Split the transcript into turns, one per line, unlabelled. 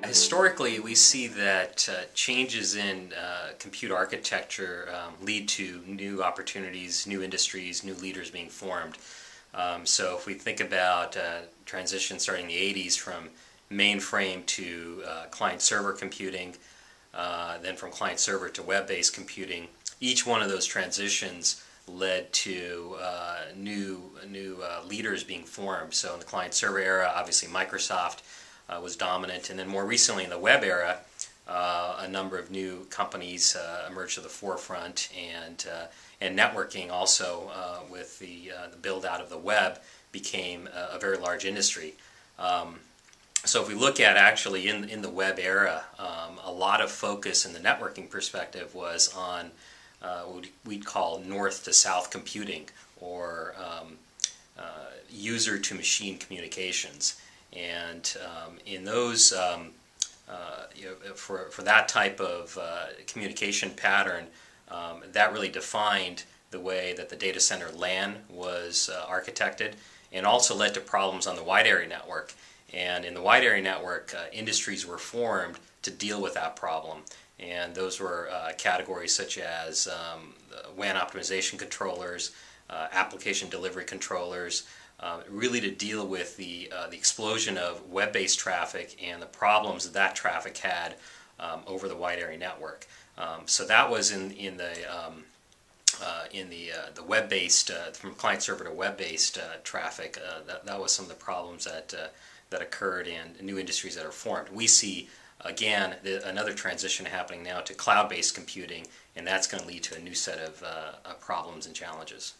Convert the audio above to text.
Historically, we see that changes in compute architecture lead to new opportunities, new industries, new leaders being formed. So if we think about transition starting in the 80s from mainframe to client-server computing, then from client-server to web-based computing, each one of those transitions led to new leaders being formed. So in the client-server era, obviously Microsoft was dominant, and then more recently in the web era, a number of new companies emerged to the forefront, and networking also with the build out of the web became a very large industry. So if we look at actually in the web era, a lot of focus in the networking perspective was on what we'd call north to south computing, or user to machine communications. And in those, for that type of communication pattern, that really defined the way that the data center LAN was architected, and also led to problems on the wide area network. And in the wide area network, industries were formed to deal with that problem. And those were categories such as WAN optimization controllers, application delivery controllers, really to deal with the explosion of web-based traffic and the problems that that traffic had over the wide area network. So that was in the web-based, from client-server to web-based traffic. That was some of the problems that occurred, and new industries that are formed. We see again another transition happening now to cloud-based computing, and that's going to lead to a new set of problems and challenges.